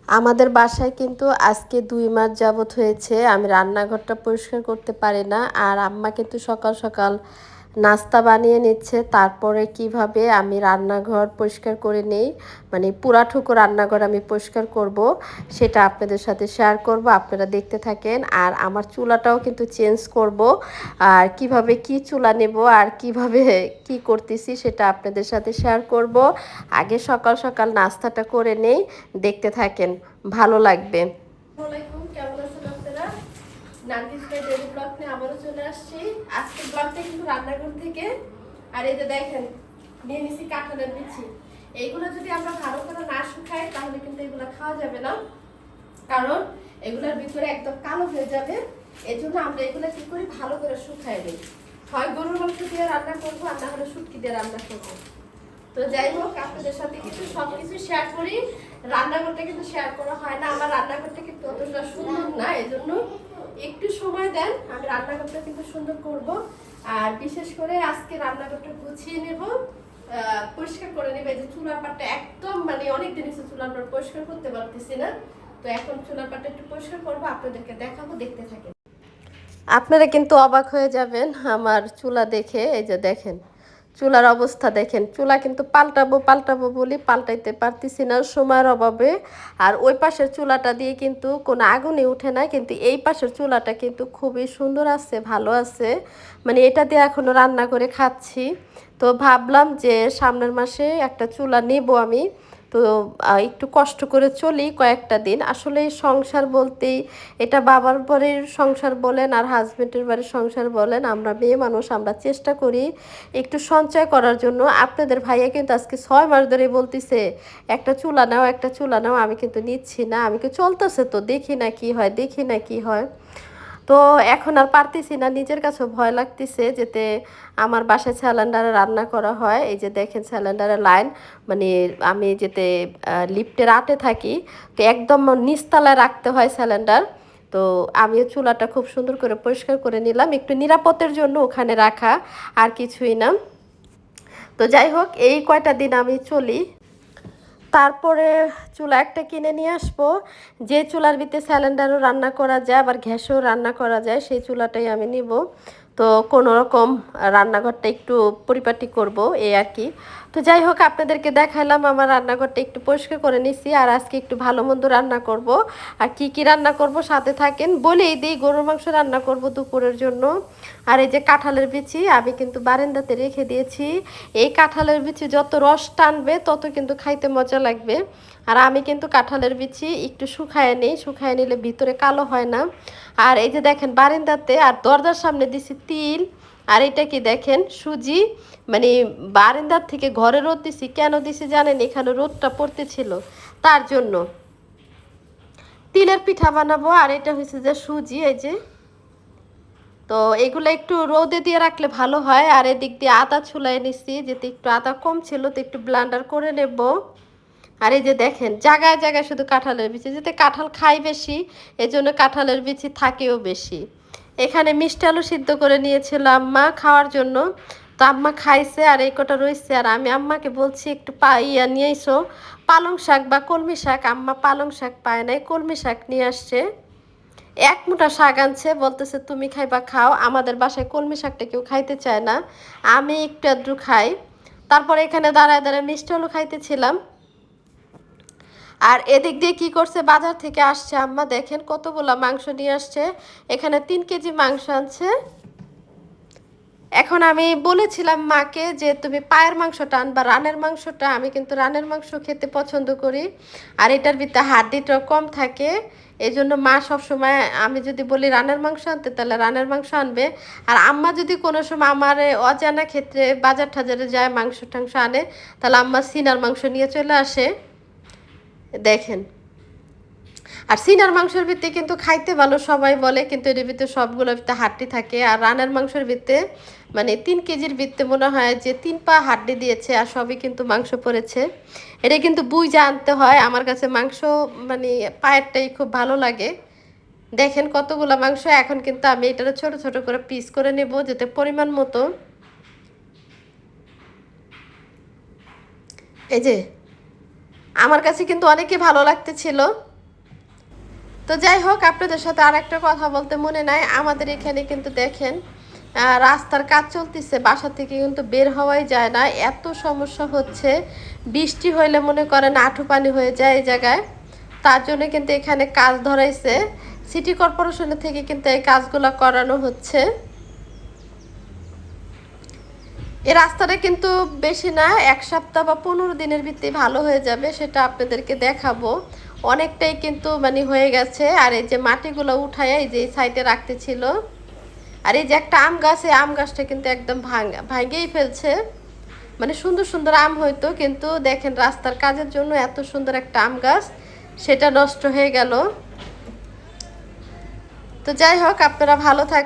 আমাদের বাসায় কিন্তু আজকে ২ মাস যাবত হয়েছে আমি রান্নাঘরটা পরিষ্কার করতে পারি না। আর আম্মা কিন্তু সকাল সকাল নাস্তা বানিয়ে নিচ্ছে। তারপরে কিভাবে আমি রান্নাঘর পরিষ্কার করে নেই, মানে পুরাটুকু রান্নাঘর আমি পরিষ্কার করব, সেটা আপনাদের সাথে শেয়ার করব। আপনারা দেখতে থাকেন। আর আমার চুলাটাও কিন্তু চেঞ্জ করব। আর কিভাবে কি চুলা নেব আর কিভাবে কি করতেছি সেটা আপনাদের সাথে শেয়ার করব। আগে সকাল সকাল নাস্তাটা করে নেই, দেখতে থাকেন, ভালো লাগবে। আসসালামু আলাইকুম, কেমন আছেন আপনারা? নার্গিস ভাই ডেইলি ব্লগ নিয়ে আবারও চলে আসছি। আজকে ব্লগটা কিন্তু রান্নাঘর থেকে। আর এই যে দেখেন, নিয়ে নিছি কাঁঠালের বিচি। এইগুলো যদি আমরা ভালো করে না শুকাই তাহলে কিন্তু এগুলো খাওয়া যাবে না, কারণ এগুলোর ভিতরে একদম কালো হয়ে যাবে। এই জন্য আমরা এগুলো কি করি, ভালো করে শুকাই দিই। হয় গরুর মাংস দিয়ে রান্না করবো আর না হলে শুটকি দিয়ে রান্না করবো। তো যাই হোক, আপনাদের সাথে কিন্তু সবকিছু শেয়ার করি। রান্নাঘরটা কিন্তু শেয়ার করা হয় না, আমার রান্নাঘরটা কিন্তু অতটা সুন্দর না, এই জন্য একটু সময় দেন, আমি রান্নাঘরটা কিন্তু সুন্দর করব। আর বিশেষ করে আজকে রান্নাঘরটা গুছিয়ে নেব, পরিষ্কার করে নেবে। যে চুলার পাটটা একদম মানে অনেকদিন এসে চুলার পাট পরিষ্কার করতে পারতেছি না, তো এখন চুলার পাটটা একটু পরিষ্কার করবো, আপনাদেরকে দেখাবো, দেখতে থাকেন। আপনারা কিন্তু অবাক হয়ে যাবেন আমার চুলা দেখে। এই যে দেখেন চুলার অবস্থা, দেখেন চুলা কিন্তু পাল্টাবো পাল্টাবো বলি পাল্টাইতে পারতেছি না সময়ের অভাবে। আর ওই পাশের চুলাটা দিয়ে কিন্তু কোনো আগুনই উঠে না, কিন্তু এই পাশের চুলাটা কিন্তু খুবই সুন্দর আছে, ভালো আছে। মানে এটা দিয়ে এখনও রান্না করে খাচ্ছি। তো ভাবলাম যে সামনের মাসে একটা চুলা নেব আমি। তো একটু কষ্ট করে চলি কয়েকটা দিন। আসলে সংসার বলতেই এটা বাবার বাড়ির সংসার বলেন আর হাজবেন্ডের বাড়ির সংসার বলেন, আমরা মেয়ে মানুষ, আমরা চেষ্টা করি একটু সঞ্চয় করার জন্য। আপনাদের ভাইয়া কিন্তু আজকে 6 মাস ধরে বলতেছে একটা চুলা নাও, একটা চুলা নাও, আমি কিন্তু নিচ্ছি না। আমি কি চলতেছে, তো দেখি না কি হয়, দেখি না কি হয়। তো এখন আর পারতেছি না, নিজের কাছে ভয় লাগতেছে যেতে আমার বাসায় সিলিন্ডারে রান্না করা হয়। এই যে দেখেন সিলিন্ডারের লাইন, মানে আমি যেতে লিফটের আটে থাকি, তো একদম নিচতলায় রাখতে হয় সিলিন্ডার। তো আমি চুলাটা খুব সুন্দর করে পরিষ্কার করে নিলাম, একটু নিরাপত্তার জন্য ওখানে রাখা, আর কিছুই না। তো যাই হোক, এই কয়টা দিন আমি চলি। তারপরে চুলা একটা কিনে নিয়ে আসবো, যে চুলার ভিতরে সিলিন্ডারও রান্না করা যায় আবার গ্যাসেও রান্না করা যায়, সেই চুলাটাই আমি নিব। তো কোনো রকম রান্নাঘরটা একটু পরিপাটি করব, এই আর কি। তো যাই হোক, আপনাদেরকে দেখালাম আমার রান্নাঘরটা একটু পরিষ্কার করে নিছি। আর আজকে একটু ভালো মন্দ রান্না করব। আর কি কি রান্না করব সাথে থাকেন, বলেই দিই গরুর মাংস রান্না করব দুপুরের জন্য। আর এই যে কাঁঠালের বিচি আমি কিন্তু বারান্দাতে রেখে দিয়েছি। এই কাঁঠালের বিচি যত রস টানবে তত কিন্তু খাইতে মজা লাগবে। আর আমি কিন্তু কাঁঠালের বিচি একটু শুকায় নিই, শুকায় নিলে ভিতরে কালো হয় না। আর এই যে দেখেন বারান্দাতে আর দরজার সামনে দিছি তিল। আর এটা কি দেখেন সুজি, মানে বারান্দার থেকে ঘরে রোদ দিছি, কেন দিছি জানেন? এখানে রোদটা পড়তেছিল তার জন্য। তিলের পিঠা বানাবো। আর এটা হচ্ছে যে সুজি, এই যে। তো এগুলো একটু রোদে দিয়ে রাখলে ভালো হয়। আর এদিক দিয়ে আদা ছুলাই নিচ্ছি, যেতে একটু আদা কম ছিল, তো একটু ব্লান্ডার করে নেব। আর এই যে দেখেন জায়গায় জায়গায় শুধু কাঁঠালের বিচি, যেতে কাঁঠাল খাই বেশি, এই জন্য কাঁঠালের বিচি থাকেও বেশি। এখানে মিষ্টি আলু সিদ্ধ করে নিয়েছিল আম্মা খাওয়ার জন্য, তো আম্মা খাইছে আর এই কটা রয়েছে। আর আমি আম্মাকে বলছি একটু ইয়া নিয়ে এসো, পালং শাক বা কলমি শাক। আম্মা পালং শাক পায় নাই, কলমি শাক নিয়ে আসছে। এক মুঠা শাক আনছে, বলতেছে তুমি খাইবা খাও। আমাদের বাসায় কলমি শাকটা কেউ খাইতে চায় না, আমি একটু আধটু খাই। তারপরে এখানে দাঁড়ায় দাঁড়ায় মিষ্টি আলু খাইতেছিলাম। আর এদিক দিয়ে কি করছে, বাজার থেকে আসছে আম্মা, দেখেন কতগুলা মাংস নিয়ে আসছে। এখানে 3 কেজি মাংস আনছে। এখন আমি বলেছিলাম মাকে যে তুমি পায়ের মাংসটা আনবা, রানের মাংসটা। আমি কিন্তু রানের মাংস খেতে পছন্দ করি, আর এটার ভিতরে হাড্ডিটাও কম থাকে। এই জন্য মা সবসময় আমি যদি বলি রানের মাংস আনতে, তাহলে রানের মাংস আনবে। আর আম্মা যদি কোনো সময় আমার অজানা ক্ষেত্রে বাজার টাজারে যায় মাংস টাংস আনে, তাহলে আম্মা সিনার মাংস নিয়ে চলে আসে, দেখেন। আর সিনার মাংসের ভিতরে কিন্তু খাইতে ভালো সবাই বলে, কিন্তু এর ভিতরে সবগুলোর ভিতরে হাড্ডি থাকে। আর রানের মাংসের ভিতরে মানে 3 কেজির ভিতরে মনে হয় যে 3 পা হাড্ডি দিয়েছে, আর সবই কিন্তু মাংস পড়েছে। এটা কিন্তু বুঝে আনতে হয়। আমার কাছে মাংস মানে পায়েরটাই খুব ভালো লাগে। দেখেন কতগুলো মাংস। এখন কিন্তু আমি এটা ছোট ছোট করে পিস করে নেব, যাতে পরিমাণ মতো। এই যে আমার কাছে কিন্তু অনেকই ভালো লাগতেছিল। তো যাই হোক, আপনাদের সাথে আর একটা কথা বলতে মনে নাই, আমাদের এখানে কিন্তু দেখেন রাস্তার কাজ চলতেছে, বাসা থেকে কিন্তু বের হওয়াই যায় না, এত সমস্যা হচ্ছে। বৃষ্টি হইলে মনে করেন আঁঠু পানি হয়ে যায় এই জায়গায়। তার জন্য কিন্তু এখানে কাজ ধরাইছে, সিটি কর্পোরেশনের থেকে কিন্তু এই কাজগুলো করানো হচ্ছে। এই রাস্তাটা কিন্তু বেশি না, 1 সপ্তাহ বা 15 দিনের ভিতরে ভালো হয়ে যাবে, সেটা আপনাদেরকে দেখাবো। অনেকটাই কিন্তু মানে হয়ে গেছে। আর এই যে মাটিগুলো উঠায় এই যে সাইডে রাখতে ছিল, আর এই যে একটা আম গাছ, এই আম গাছটা কিন্তু একদম ভাঙেই ফেলছে। মানে সুন্দর সুন্দর আম হইতো, কিন্তু দেখেন রাস্তার কাজের জন্য এত সুন্দর একটা আম গাছ সেটা নষ্ট হয়ে গেল। তো যাই হোক, আপনারা ভালো থাকবেন।